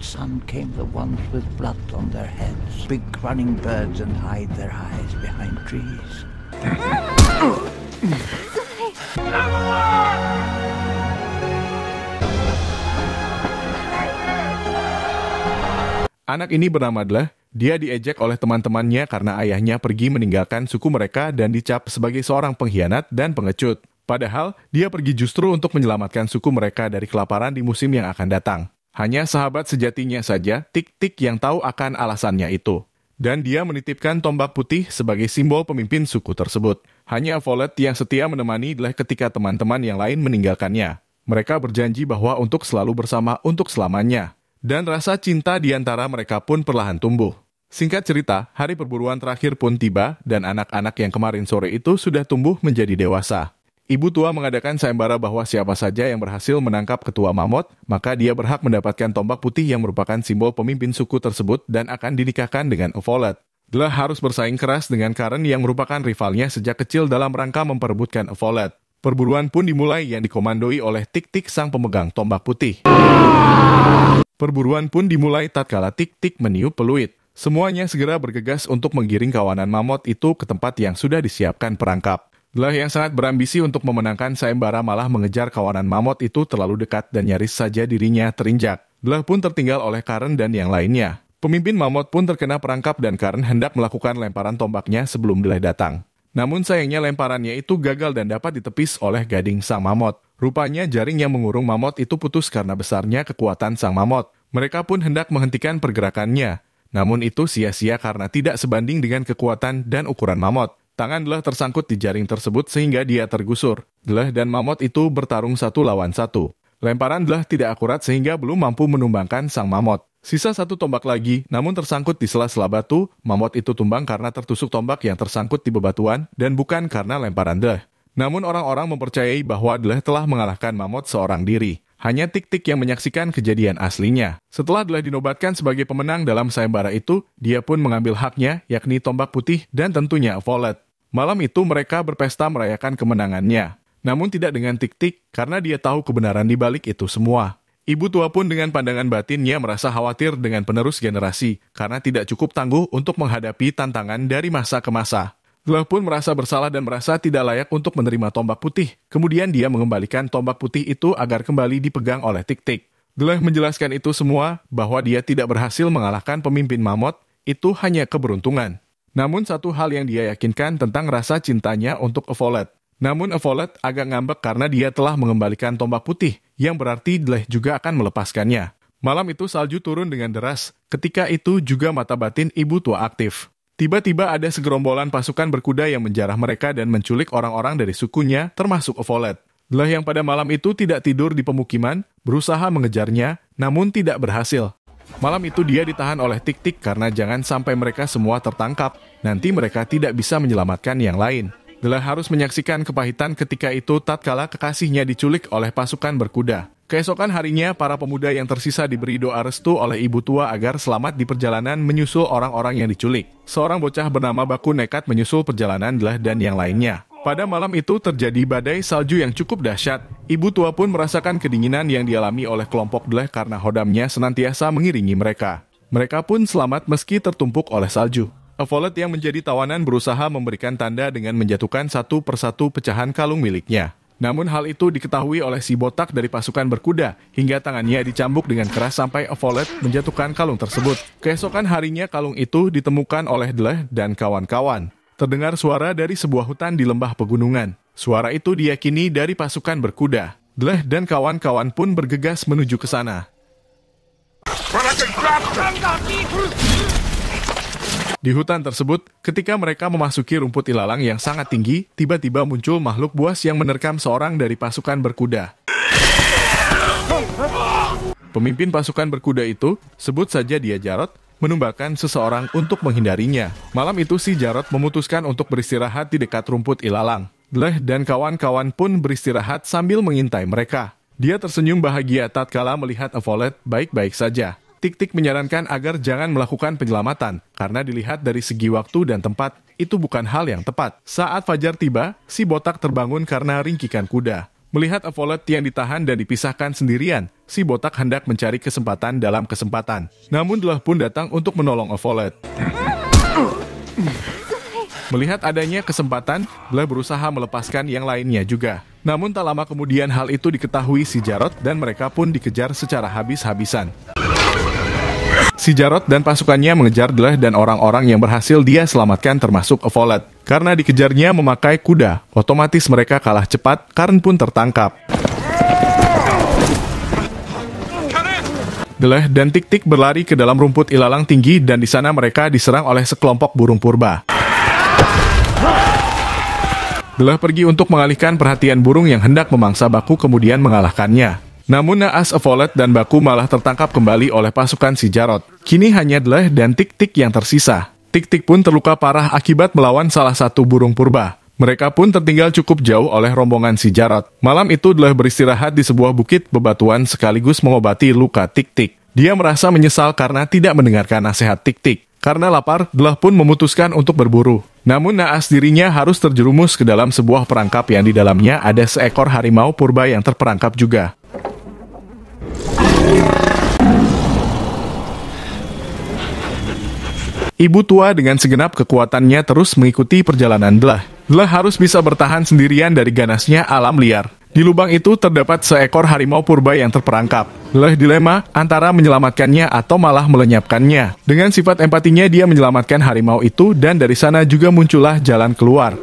sun came the ones with blood on their heads, big running birds and hide their eyes behind trees. Anak ini bernama Dleh. Dia diejek oleh teman-temannya karena ayahnya pergi meninggalkan suku mereka dan dicap sebagai seorang pengkhianat dan pengecut. Padahal, dia pergi justru untuk menyelamatkan suku mereka dari kelaparan di musim yang akan datang. Hanya sahabat sejatinya saja, Tik-Tik yang tahu akan alasannya itu. Dan dia menitipkan tombak putih sebagai simbol pemimpin suku tersebut. Hanya Follett yang setia menemani Dleh ketika teman-teman yang lain meninggalkannya. Mereka berjanji bahwa untuk selalu bersama untuk selamanya. Dan rasa cinta di antara mereka pun perlahan tumbuh. Singkat cerita, hari perburuan terakhir pun tiba dan anak-anak yang kemarin sore itu sudah tumbuh menjadi dewasa. Ibu tua mengadakan sayembara bahwa siapa saja yang berhasil menangkap ketua mamut, maka dia berhak mendapatkan tombak putih yang merupakan simbol pemimpin suku tersebut dan akan dinikahkan dengan Follett. Dleh harus bersaing keras dengan Karen yang merupakan rivalnya sejak kecil dalam rangka memperebutkan Follett. Perburuan pun dimulai yang dikomandoi oleh Tik-Tik sang pemegang tombak putih. Perburuan pun dimulai tatkala Tik-Tik meniup peluit. Semuanya segera bergegas untuk menggiring kawanan mamut itu ke tempat yang sudah disiapkan perangkap. Dleh yang sangat berambisi untuk memenangkan sayembara malah mengejar kawanan mamut itu terlalu dekat dan nyaris saja dirinya terinjak. Dleh pun tertinggal oleh Karen dan yang lainnya. Pemimpin mamut pun terkena perangkap dan Karen hendak melakukan lemparan tombaknya sebelum Dleh datang. Namun sayangnya lemparannya itu gagal dan dapat ditepis oleh gading sang mamut. Rupanya jaring yang mengurung mamut itu putus karena besarnya kekuatan sang mamut. Mereka pun hendak menghentikan pergerakannya. Namun itu sia-sia karena tidak sebanding dengan kekuatan dan ukuran mamut. Tangan Dleh tersangkut di jaring tersebut sehingga dia tergusur. Dleh dan mamut itu bertarung 1 lawan 1. Lemparan Dleh tidak akurat sehingga belum mampu menumbangkan sang mamut. Sisa 1 tombak lagi, namun tersangkut di sela-sela batu, mamut itu tumbang karena tertusuk tombak yang tersangkut di bebatuan dan bukan karena lemparan Dleh. Namun orang-orang mempercayai bahwa Dleh telah mengalahkan mamut seorang diri. Hanya Tik-Tik yang menyaksikan kejadian aslinya. Setelah Dleh dinobatkan sebagai pemenang dalam sayembara itu, dia pun mengambil haknya, yakni tombak putih dan tentunya Follett. Malam itu mereka berpesta merayakan kemenangannya. Namun tidak dengan Tik-Tik karena dia tahu kebenaran di balik itu semua. Ibu tua pun dengan pandangan batinnya merasa khawatir dengan penerus generasi karena tidak cukup tangguh untuk menghadapi tantangan dari masa ke masa. Dleh pun merasa bersalah dan merasa tidak layak untuk menerima tombak putih. Kemudian dia mengembalikan tombak putih itu agar kembali dipegang oleh Tik-Tik. Dleh menjelaskan itu semua bahwa dia tidak berhasil mengalahkan pemimpin mamut, itu hanya keberuntungan. Namun satu hal yang dia yakinkan tentang rasa cintanya untuk Follett. Namun Follett agak ngambek karena dia telah mengembalikan tombak putih, yang berarti Dleh juga akan melepaskannya. Malam itu salju turun dengan deras, ketika itu juga mata batin ibu tua aktif. Tiba-tiba ada segerombolan pasukan berkuda yang menjarah mereka dan menculik orang-orang dari sukunya, termasuk Follett. Dleh yang pada malam itu tidak tidur di pemukiman, berusaha mengejarnya, namun tidak berhasil. Malam itu dia ditahan oleh Tik-Tik karena jangan sampai mereka semua tertangkap, nanti mereka tidak bisa menyelamatkan yang lain. Dleh harus menyaksikan kepahitan ketika itu tatkala kekasihnya diculik oleh pasukan berkuda. Keesokan harinya, para pemuda yang tersisa diberi doa restu oleh ibu tua agar selamat di perjalanan menyusul orang-orang yang diculik. Seorang bocah bernama Baku nekat menyusul perjalanan Dleh dan yang lainnya. Pada malam itu terjadi badai salju yang cukup dahsyat. Ibu tua pun merasakan kedinginan yang dialami oleh kelompok Dleh karena hodamnya senantiasa mengiringi mereka. Mereka pun selamat meski tertumpuk oleh salju. Follett yang menjadi tawanan berusaha memberikan tanda dengan menjatuhkan 1 persatu pecahan kalung miliknya. Namun hal itu diketahui oleh si botak dari pasukan berkuda, hingga tangannya dicambuk dengan keras sampai Follett menjatuhkan kalung tersebut. Keesokan harinya kalung itu ditemukan oleh Dleh dan kawan-kawan. Terdengar suara dari sebuah hutan di lembah pegunungan. Suara itu diyakini dari pasukan berkuda. Dleh dan kawan-kawan pun bergegas menuju ke sana. Di hutan tersebut, ketika mereka memasuki rumput ilalang yang sangat tinggi, tiba-tiba muncul makhluk buas yang menerkam seorang dari pasukan berkuda. Pemimpin pasukan berkuda itu, sebut saja dia Jarod, menumbalkan seseorang untuk menghindarinya. Malam itu si Jarod memutuskan untuk beristirahat di dekat rumput ilalang. Dleh dan kawan-kawan pun beristirahat sambil mengintai mereka. Dia tersenyum bahagia tatkala melihat Follett baik-baik saja. Tik-Tik menyarankan agar jangan melakukan penyelamatan, karena dilihat dari segi waktu dan tempat, itu bukan hal yang tepat. Saat fajar tiba, si botak terbangun karena ringkikan kuda. Melihat Evolet yang ditahan dan dipisahkan sendirian, si botak hendak mencari kesempatan dalam kesempatan. Namun Dleh pun datang untuk menolong Evolet. Melihat adanya kesempatan, Dleh berusaha melepaskan yang lainnya juga. Namun tak lama kemudian hal itu diketahui si Jarod dan mereka pun dikejar secara habis-habisan. Si Jarod dan pasukannya mengejar Dleh dan orang-orang yang berhasil dia selamatkan termasuk Evolet. Karena dikejarnya memakai kuda, otomatis mereka kalah cepat, Karn pun tertangkap. Dleh dan Tik-Tik berlari ke dalam rumput ilalang tinggi dan di sana mereka diserang oleh sekelompok burung purba. Dleh pergi untuk mengalihkan perhatian burung yang hendak memangsa Baku kemudian mengalahkannya. Namun naas Evolet dan Baku malah tertangkap kembali oleh pasukan si Jarod. Kini hanya Dleh dan Tik-Tik yang tersisa. Tik-Tik pun terluka parah akibat melawan salah satu burung purba. Mereka pun tertinggal cukup jauh oleh rombongan si Jarod. Malam itu Dleh beristirahat di sebuah bukit bebatuan sekaligus mengobati luka Tik-Tik. Dia merasa menyesal karena tidak mendengarkan nasihat Tik-Tik. Karena lapar, Dleh pun memutuskan untuk berburu. Namun naas dirinya harus terjerumus ke dalam sebuah perangkap yang di dalamnya ada seekor harimau purba yang terperangkap juga. Ibu tua dengan segenap kekuatannya terus mengikuti perjalanan Dleh. Dleh harus bisa bertahan sendirian dari ganasnya alam liar. Di lubang itu terdapat seekor harimau purba yang terperangkap. Dleh dilema antara menyelamatkannya atau malah melenyapkannya. Dengan sifat empatinya dia menyelamatkan harimau itu dan dari sana juga muncullah jalan keluar.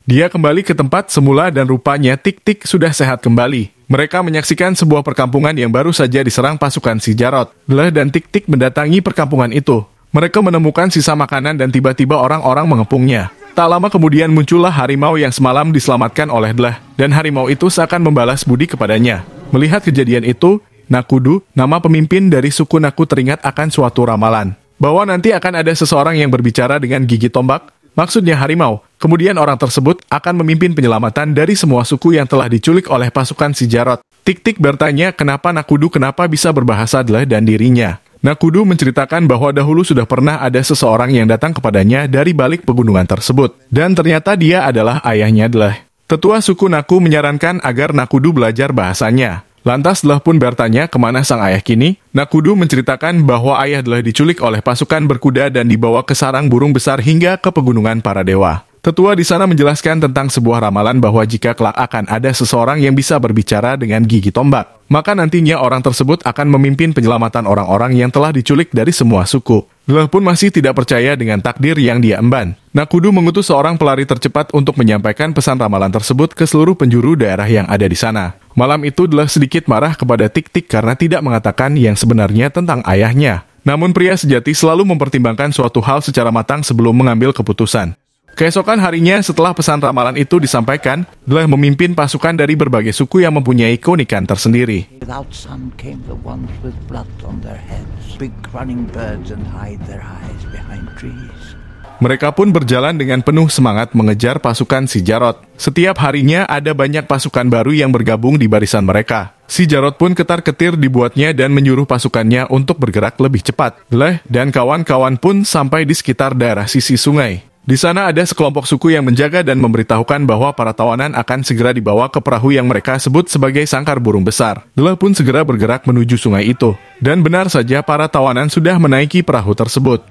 Dia kembali ke tempat semula dan rupanya Tik-Tik sudah sehat kembali. Mereka menyaksikan sebuah perkampungan yang baru saja diserang pasukan si Jarod. Dleh dan Tik-Tik mendatangi perkampungan itu. Mereka menemukan sisa makanan dan tiba-tiba orang-orang mengepungnya. Tak lama kemudian muncullah harimau yang semalam diselamatkan oleh Dleh. Dan harimau itu seakan membalas budi kepadanya. Melihat kejadian itu, Nakudu, nama pemimpin dari suku Naku teringat akan suatu ramalan. Bahwa nanti akan ada seseorang yang berbicara dengan gigi tombak, maksudnya harimau. Kemudian orang tersebut akan memimpin penyelamatan dari semua suku yang telah diculik oleh pasukan si Jarod. Tik-Tik bertanya kenapa Nakudu bisa berbahasa Dleh dan dirinya. Nakudu menceritakan bahwa dahulu sudah pernah ada seseorang yang datang kepadanya dari balik pegunungan tersebut. Dan ternyata dia adalah ayahnya Dleh. Tetua suku Naku menyarankan agar Nakudu belajar bahasanya. Lantas Dleh pun bertanya kemana sang ayah kini. Nakudu menceritakan bahwa ayah Dleh diculik oleh pasukan berkuda dan dibawa ke sarang burung besar hingga ke pegunungan para dewa. Tetua di sana menjelaskan tentang sebuah ramalan bahwa jika kelak akan ada seseorang yang bisa berbicara dengan gigi tombak, maka nantinya orang tersebut akan memimpin penyelamatan orang-orang yang telah diculik dari semua suku. Dleh pun masih tidak percaya dengan takdir yang dia emban. Nakudu mengutus seorang pelari tercepat untuk menyampaikan pesan ramalan tersebut ke seluruh penjuru daerah yang ada di sana. Malam itu Dleh sedikit marah kepada Tik-Tik karena tidak mengatakan yang sebenarnya tentang ayahnya. Namun pria sejati selalu mempertimbangkan suatu hal secara matang sebelum mengambil keputusan. Keesokan harinya setelah pesan ramalan itu disampaikan, Dleh memimpin pasukan dari berbagai suku yang mempunyai keunikan tersendiri. Without sun came the ones with blood on their heads, big running birds and hide their eyes behind trees. Mereka pun berjalan dengan penuh semangat mengejar pasukan si Jarod. Setiap harinya ada banyak pasukan baru yang bergabung di barisan mereka. Si Jarod pun ketar-ketir dibuatnya dan menyuruh pasukannya untuk bergerak lebih cepat. Dleh dan kawan-kawan pun sampai di sekitar daerah sisi sungai. Di sana ada sekelompok suku yang menjaga dan memberitahukan bahwa para tawanan akan segera dibawa ke perahu yang mereka sebut sebagai sangkar burung besar. Dleh pun segera bergerak menuju sungai itu. Dan benar saja para tawanan sudah menaiki perahu tersebut.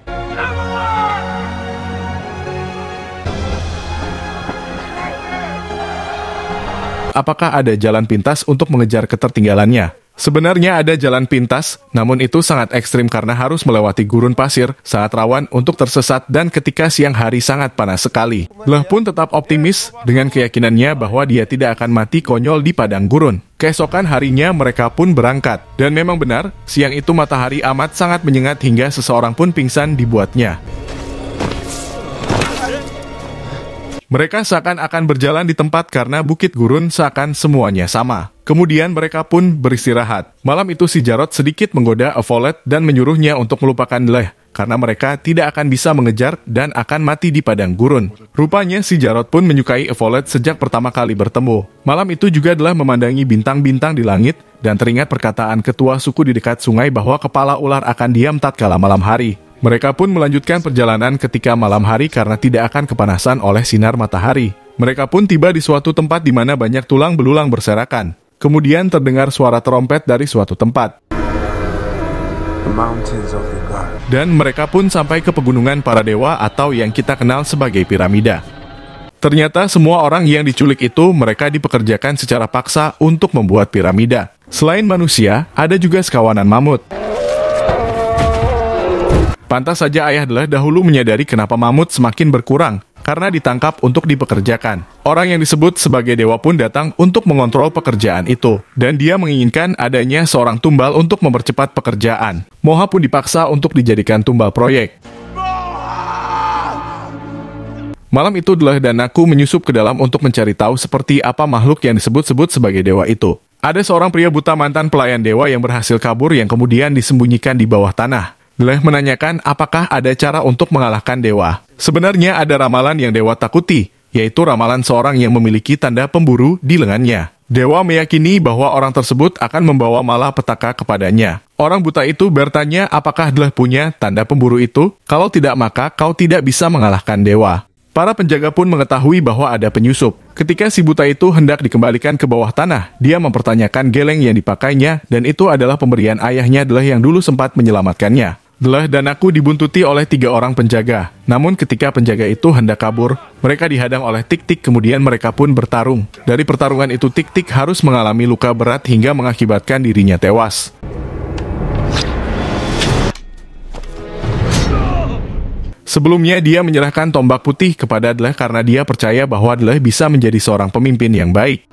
Apakah ada jalan pintas untuk mengejar ketertinggalannya? Sebenarnya ada jalan pintas, namun itu sangat ekstrim karena harus melewati gurun pasir, sangat rawan untuk tersesat dan ketika siang hari sangat panas sekali. Dleh pun tetap optimis dengan keyakinannya bahwa dia tidak akan mati konyol di padang gurun. Keesokan harinya mereka pun berangkat. Dan memang benar, siang itu matahari amat sangat menyengat hingga seseorang pun pingsan dibuatnya. Mereka seakan akan berjalan di tempat karena bukit gurun seakan semuanya sama. Kemudian mereka pun beristirahat. Malam itu si Jarod sedikit menggoda Evolet dan menyuruhnya untuk melupakan Dleh, karena mereka tidak akan bisa mengejar dan akan mati di padang gurun. Rupanya si Jarod pun menyukai Evolet sejak pertama kali bertemu. Malam itu juga Dleh memandangi bintang-bintang di langit dan teringat perkataan ketua suku di dekat sungai bahwa kepala ular akan diam tatkala malam hari. Mereka pun melanjutkan perjalanan ketika malam hari karena tidak akan kepanasan oleh sinar matahari. Mereka pun tiba di suatu tempat di mana banyak tulang belulang berserakan. Kemudian terdengar suara trompet dari suatu tempat. Dan mereka pun sampai ke pegunungan para dewa atau yang kita kenal sebagai piramida. Ternyata semua orang yang diculik itu mereka dipekerjakan secara paksa untuk membuat piramida. Selain manusia, ada juga sekawanan mamut. Pantas saja ayah Dleh dahulu menyadari kenapa mamut semakin berkurang, karena ditangkap untuk dipekerjakan. Orang yang disebut sebagai dewa pun datang untuk mengontrol pekerjaan itu, dan dia menginginkan adanya seorang tumbal untuk mempercepat pekerjaan. Moha pun dipaksa untuk dijadikan tumbal proyek. Malam itu Dleh dan aku menyusup ke dalam untuk mencari tahu seperti apa makhluk yang disebut-sebut sebagai dewa itu. Ada seorang pria buta mantan pelayan dewa yang berhasil kabur yang kemudian disembunyikan di bawah tanah. Dleh menanyakan apakah ada cara untuk mengalahkan dewa. Sebenarnya ada ramalan yang dewa takuti, yaitu ramalan seorang yang memiliki tanda pemburu di lengannya. Dewa meyakini bahwa orang tersebut akan membawa malapetaka kepadanya. Orang buta itu bertanya apakah Dleh punya tanda pemburu itu? Kalau tidak maka kau tidak bisa mengalahkan dewa. Para penjaga pun mengetahui bahwa ada penyusup. Ketika si buta itu hendak dikembalikan ke bawah tanah, dia mempertanyakan geleng yang dipakainya dan itu adalah pemberian ayahnya Dleh yang dulu sempat menyelamatkannya. Dleh dan aku dibuntuti oleh 3 orang penjaga. Namun ketika penjaga itu hendak kabur, mereka dihadang oleh Tik-Tik kemudian mereka pun bertarung. Dari pertarungan itu Tik-Tik harus mengalami luka berat hingga mengakibatkan dirinya tewas. Sebelumnya dia menyerahkan tombak putih kepada Dleh karena dia percaya bahwa Dleh bisa menjadi seorang pemimpin yang baik.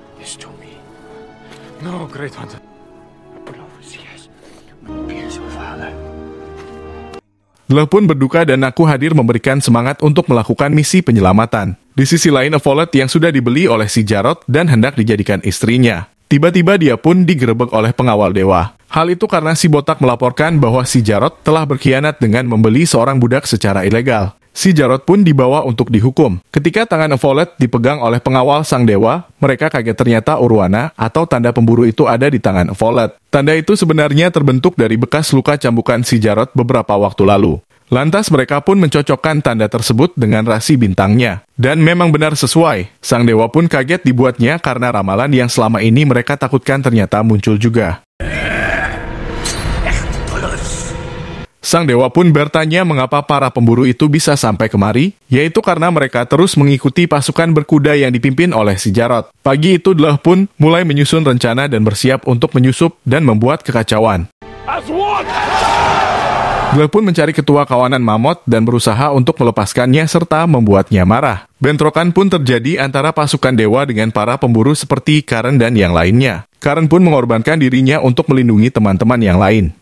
Dleh pun berduka dan aku hadir memberikan semangat untuk melakukan misi penyelamatan. Di sisi lain, Evolet yang sudah dibeli oleh si Jarod dan hendak dijadikan istrinya. Tiba-tiba dia pun digerebek oleh pengawal dewa. Hal itu karena si botak melaporkan bahwa si Jarod telah berkhianat dengan membeli seorang budak secara ilegal. Si Jarod pun dibawa untuk dihukum. Ketika tangan Evolet dipegang oleh pengawal sang dewa, mereka kaget ternyata Urwana atau tanda pemburu itu ada di tangan Evolet. Tanda itu sebenarnya terbentuk dari bekas luka cambukan si Jarod beberapa waktu lalu. Lantas mereka pun mencocokkan tanda tersebut dengan rasi bintangnya. Dan memang benar sesuai. Sang dewa pun kaget dibuatnya karena ramalan yang selama ini mereka takutkan ternyata muncul juga. Sang dewa pun bertanya mengapa para pemburu itu bisa sampai kemari, yaitu karena mereka terus mengikuti pasukan berkuda yang dipimpin oleh si Jarod. Pagi itu Dleh pun mulai menyusun rencana dan bersiap untuk menyusup dan membuat kekacauan. Dleh pun mencari ketua kawanan Mammoth dan berusaha untuk melepaskannya serta membuatnya marah. Bentrokan pun terjadi antara pasukan dewa dengan para pemburu seperti Karen dan yang lainnya. Karen pun mengorbankan dirinya untuk melindungi teman-teman yang lain.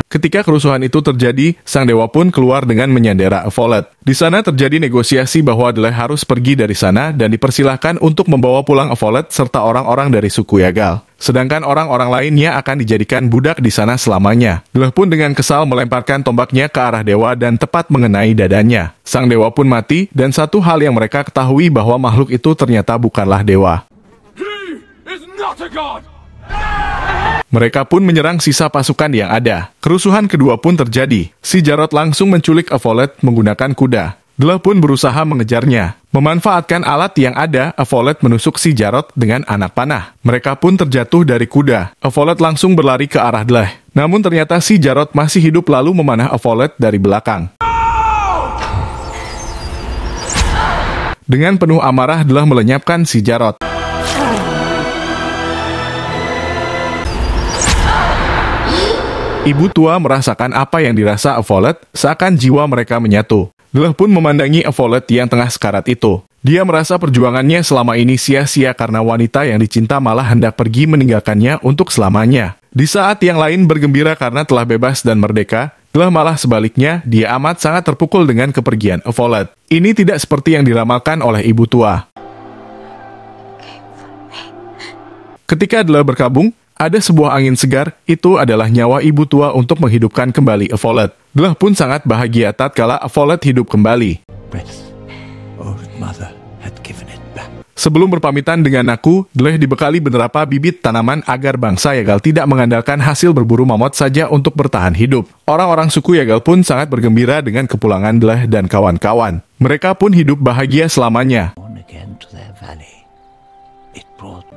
Ketika kerusuhan itu terjadi, sang dewa pun keluar dengan menyandera Evolet. Di sana terjadi negosiasi bahwa Dleh harus pergi dari sana dan dipersilahkan untuk membawa pulang Evolet serta orang-orang dari suku Yagal. Sedangkan orang-orang lainnya akan dijadikan budak di sana selamanya. Dleh pun dengan kesal melemparkan tombaknya ke arah dewa dan tepat mengenai dadanya. Sang dewa pun mati dan satu hal yang mereka ketahui bahwa makhluk itu ternyata bukanlah dewa. He is not a god! Mereka pun menyerang sisa pasukan yang ada. Kerusuhan kedua pun terjadi. Si Jarod langsung menculik Evolet menggunakan kuda. Dleh pun berusaha mengejarnya. Memanfaatkan alat yang ada, Evolet menusuk si Jarod dengan anak panah. Mereka pun terjatuh dari kuda. Evolet langsung berlari ke arah Dleh. Namun ternyata si Jarod masih hidup lalu memanah Evolet dari belakang. Dengan penuh amarah, Dleh melenyapkan si Jarod. Ibu tua merasakan apa yang dirasa Evolet, seakan jiwa mereka menyatu. Dleh pun memandangi Evolet yang tengah sekarat itu. Dia merasa perjuangannya selama ini sia-sia karena wanita yang dicinta malah hendak pergi meninggalkannya untuk selamanya. Di saat yang lain bergembira karena telah bebas dan merdeka, Dleh malah sebaliknya, dia amat sangat terpukul dengan kepergian Evolet. Ini tidak seperti yang diramalkan oleh ibu tua. Ketika Dleh berkabung, ada sebuah angin segar, itu adalah nyawa ibu tua untuk menghidupkan kembali Evolet. Dleh pun sangat bahagia tatkala Evolet hidup kembali. Sebelum berpamitan dengan aku, Dleh dibekali beberapa bibit tanaman agar bangsa Yagal tidak mengandalkan hasil berburu mamut saja untuk bertahan hidup. Orang-orang suku Yagal pun sangat bergembira dengan kepulangan Dleh dan kawan-kawan. Mereka pun hidup bahagia selamanya. On again to their valley. It brought